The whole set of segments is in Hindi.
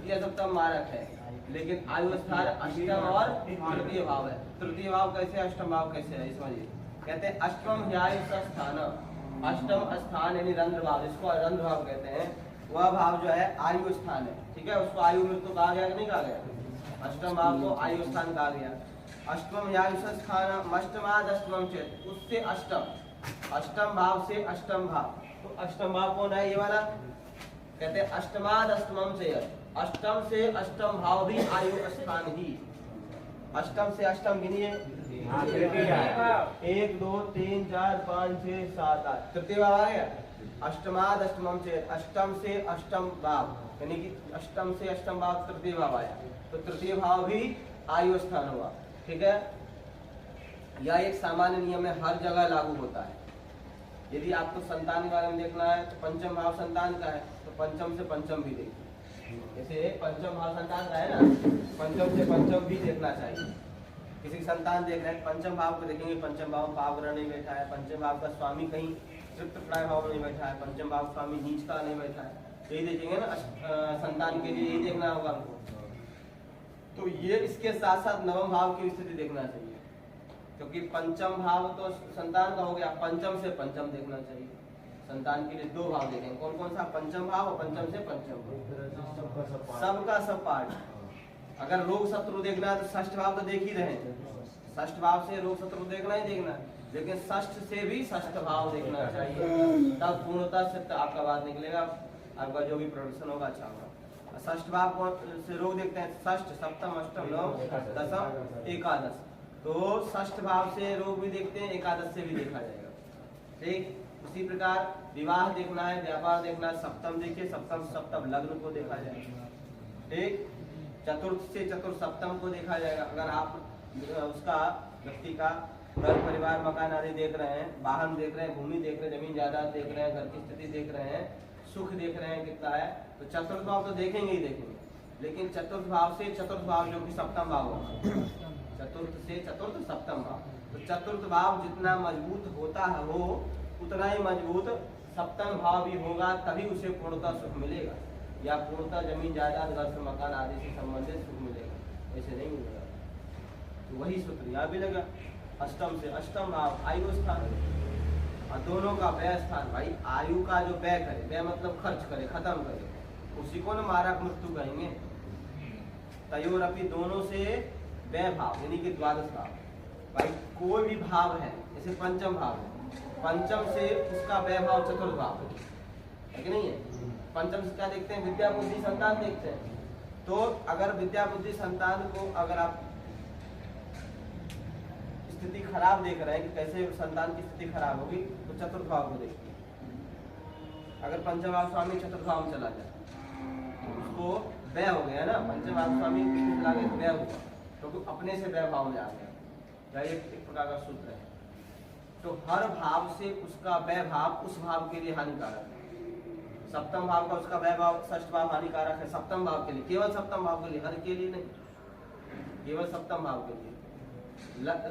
द्वितीय सप्तम मारक है, लेकिन आयु स्थान अष्टम और तृतीय भाव है। तृतीय भाव कैसे, अष्टम भाव कैसे है, समझिए। कहते हैं अष्टम ह्यायु स्थान, अष्टम स्थान यानी रंध्र भाव, जिसको रंध्र भाव कहते हैं, वह भाव जो है आयु स्थान है। ठीक है, उसको आयु मृत्यु कहा गया कि नहीं कहा गया? अष्टम भाव को आयु स्थान कहा गया। अष्टम ह्यायु स्थान अष्टमाद अष्टम चेत, उससे अष्टम, अष्टम भाव से अष्टम भाव। तो अष्टम भाव कौन है? ये वाला। कहते हैं अष्टमाद अष्टमम चेत, अष्टम से अष्टम भाव भी आयु स्थान ही। अष्टम से अष्टम गिनिए, 1 2 3 4 5 6 7 8, तृतीय भाव आ गया। अष्टमाद अष्टमम चेत, अष्टम से अष्टम भाव, यानी कि अष्टम से अष्टम भाव तृतीय भाव आया, तो तृतीय भाव भी आयु स्थान हुआ। ठीक है, यह एक सामान्य नियम है, हर जगह लागू होता है। यदि आपको संतान के बारे में देखना है तो पंचम भाव संतान का है, तो पंचम से पंचम भी देखिए। जैसे पंचम भाव संतान का है ना, पंचम से पंचम भी देखना चाहिए। किसी संतान देख रहे हैं, पंचम भाव को देखेंगे, पंचम भाव पावग्रह नहीं बैठा है, पंचम भाव का स्वामी कहीं तृप्त प्राय भाव नहीं बैठा है, पंचम भाव स्वामी नीच का नहीं बैठा है, यही देखेंगे ना संतान के लिए, यही देखना होगा हमको। तो ये इसके साथ साथ नवम भाव की स्थिति देखना चाहिए, क्योंकि पंचम भाव तो संतान का हो गया, पंचम से पंचम देखना चाहिए। संतान के लिए 2 भाव देखेंगे, कौन कौन सा? पंचम भाव और पंचम से पंचम, सबका सब पाठ। अगर रोग शत्रु देखना है तो षष्ठ भाव तो देख ही रहे हैं, षष्ठ भाव से रोग शत्रु देखना ही देखना, लेकिन षष्ठ से भी षष्ठ भाव देखना चाहिए, तब पूर्णतः से आपका बात निकलेगा, आपका जो भी प्रदर्शन होगा अच्छा होगा। षष्ठ भाव से रोग देखते हैं, षष्ठ सप्तम अष्टम नवम दसम एकादश, तो षष्ठ भाव से रोग भी देखते हैं, एकादश से भी देखा जाएगा। ठीक उसी प्रकार विवाह देखना है, व्यापार देखना है, सप्तम देखिए, सप्तम सप्तम लग्न को देखा जाएगा। ठीक, चतुर्थ से चतुर्थ सप्तम को देखा जाएगा। अगर आप उसका व्यक्ति का घर परिवार मकान आदि देख रहे हैं, वाहन देख रहे हैं, भूमि देख रहे हैं, जमीन जायदाद देख रहे हैं, घर की स्थिति देख रहे हैं, सुख देख रहे हैं कितना है, तो चतुर्थ भाव तो देखेंगे ही देखेंगे, लेकिन चतुर्थ भाव से चतुर्थ भाव जो कि सप्तम भाव होगा, चतुर्थ से चतुर्थ सप्तम भाव, तो चतुर्थ भाव जितना मजबूत होता है वो उतना ही मजबूत सप्तम भाव भी होगा, तभी उसे पूर्णतः सुख मिलेगा, या पूर्णतः जमीन जायदाद घर से मकान आदि से संबंधित सुख मिलेगा, ऐसे नहीं मिलेगा। तो वही सूत्र यहाँ भी लगा, अष्टम से अष्टम भाव आयु स्थान, और दोनों का व्यय स्थान। भाई आयु का जो व्यय करे, व्यय मतलब खर्च करे, खत्म करे, उसी को न मारक मृत्यु कहेंगे। तयोरपि दोनों से व्यय भाव यानी कि द्वादश भाव। भाई कोई भी भाव है, जैसे पंचम भाव है, पंचम से उसका व्यय भाव चतुर्थ भाव है कि नहीं है? पंचम से क्या देखते हैं? विद्या बुद्धि संतान देखते हैं। तो अगर विद्या बुद्धि संतान को अगर आप स्थिति खराब देख रहे हैं कि कैसे संतान की स्थिति खराब होगी, तो चतुर्थ भाव को देखिए। अगर पंचम भाव स्वामी चतुर्थ भाव में चला जाए तो उसको व्यय हो गया ना, पंचम भाव स्वामी चला गया तो व्यय हुआ, तो अपने से व्यय भाव में आ गया, एक प्रकार का सूत्र है। तो हर भाव से उसका व्यय भाव उस भाव के लिए हानिकारक है। सप्तम भाव का उसका व्यय भाव षष्ठ भाव हानिकारक है सप्तम भाव के लिए, केवल सप्तम भाव के लिए, हर के लिए नहीं, केवल सप्तम भाव के लिए।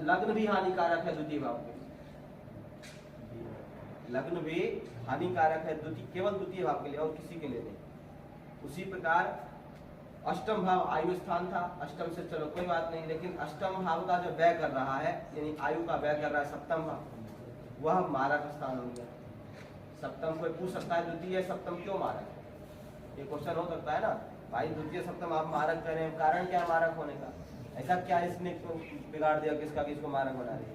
लग्न भी हानिकारक है द्वितीय भाव के, लग्न भी हानिकारक है केवल द्वितीय भाव के लिए और किसी के लिए नहीं। उसी प्रकार अष्टम भाव आयु स्थान था, अष्टम से चलो कोई बात नहीं, लेकिन अष्टम भाव का जो व्यय कर रहा है यानी आयु का व्यय कर रहा है सप्तम भाव, वह मारक स्थान हो गया। सप्तम कोई पूछ सकता है द्वितीय सप्तम क्यों मारक, ये क्वेश्चन हो सकता है ना, भाई द्वितीय सप्तम आप मारक कर रहे हैं, कारण क्या है मारक होने का, ऐसा क्या इसने बिगाड़ दिया किसका कि इसको मारक बना दिया?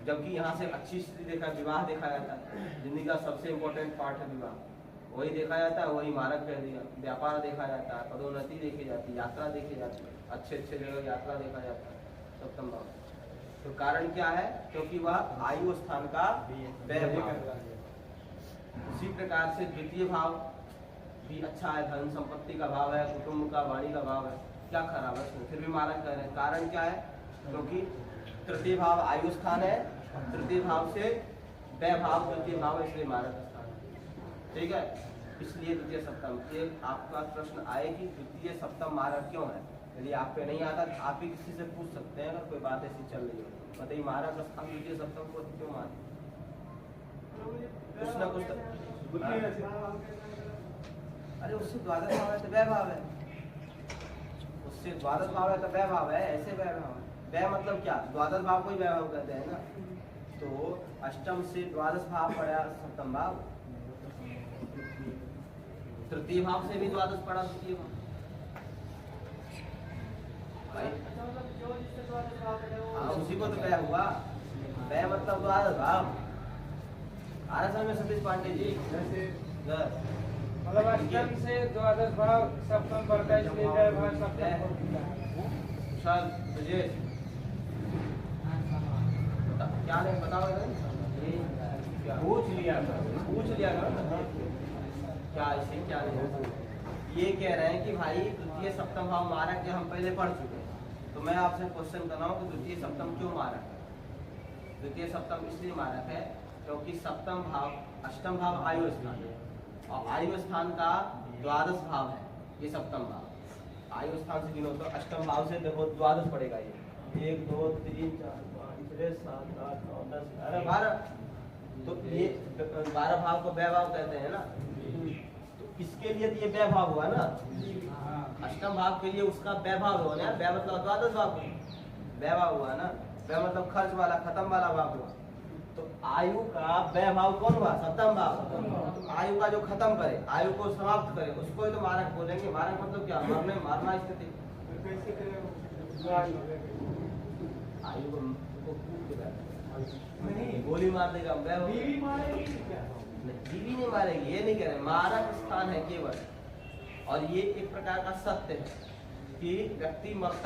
जबकि यहाँ से अच्छी स्थिति देखा, विवाह देखा जाता है, जिंदगी का सबसे इम्पोर्टेंट पार्ट है विवाह, वही देखा जाता है, वही मारक कह दिया। व्यापार देखा जाता है, पदोन्नति देखी जाती है, यात्रा देखी जाती है, अच्छे अच्छे जगह यात्रा देखा जाता है सप्तम भाव। तो कारण क्या है? क्योंकि वह आयु स्थान का व्यय भाव। उसी प्रकार से द्वितीय भाव भी अच्छा है, धन संपत्ति का भाव है, कुटुंब का वाणी का भाव है, क्या खराब है? फिर भी मारक कह रहे हैं। कारण क्या है? क्योंकि तृतीय भाव आयु स्थान है, तृतीय भाव से व्यय भाव द्वितीय भाव, इसलिए मारक स्थान है। ठीक है, इसलिए द्वितीय सप्तम। एक आपका प्रश्न आए कि द्वितीय सप्तम मारक क्यों है? यदि आप पे नहीं आता तो आप ही किसी से पूछ सकते हैं, अगर कोई बात ऐसी चल रही हो, बताइए मारक स्थान द्वितीय सप्तम को क्यों मारक? कुछ ना कुछ अरे उससे द्वादश भाव है तो व्यय भाव है, इससे द्वादश भाव है तो वैभाव है, ऐसे वैभाव है। वै मतलब क्या, द्वादश भाव को ही वैभाव कहते हैं ना। तो अष्टम से द्वादश भाव पड़ा सप्तम भाव, तृतीय भाव से भी द्वादश पड़ा द्वितीय भाव। हाँ, उसी को तो वै हुआ। वै मतलब द्वादश भाव। आ रहा समझ में सतीश पांडे जी? मतलब अष्टम से द्वादश भाव सप्तम बढ़ता है, इसलिए वैभाव सप्तम। कुशल तुझे क्या नहीं बताओ पूछ लिया करो क्या इसे क्या नहीं। ये कह रहे हैं कि भाई द्वितीय सप्तम भाव मारक के हम पहले पढ़ चुके हैं, तो मैं आपसे क्वेश्चन कर रहा हूँ कि द्वितीय सप्तम क्यों मारक है। द्वितीय सप्तम इसलिए मारक है क्योंकि सप्तम भाव अष्टम भाव आयु स्थान है, और आयु स्थान का द्वादश भाव है ये सप्तम भाव। आयु स्थान से गिनो तो अष्टम भाव से देखो द्वादश पड़ेगा ये, 1 2 3 4 5 6 7 8 9 10 11 12। तो ये 12 भाव को वैभाव कहते हैं ना। तो इसके लिए तो ये वैभाव हुआ ना, अष्टम भाव के लिए उसका वैभाव हुआ ना। वै मतलब द्वादश भाव, वैभाव हुआ ना। वै मतलब खर्च वाला, खत्म वाला भाव हुआ। तो आयु का वैभाव कौन हुआ, सप्तम भाव। आयु का जो खत्म करे, आयु को समाप्त करे, उसको ही तो मारक बोलेंगे। मारक मतलब क्या, मरने मारना स्थिति। आयु को नहीं गोली मार देगा, बीवी मारेगी क्या? बीवी नहीं मारेगी, ये नहीं कह रहे। मारक स्थान है केवल, और ये एक प्रकार का सत्य है कि व्यक्ति मरता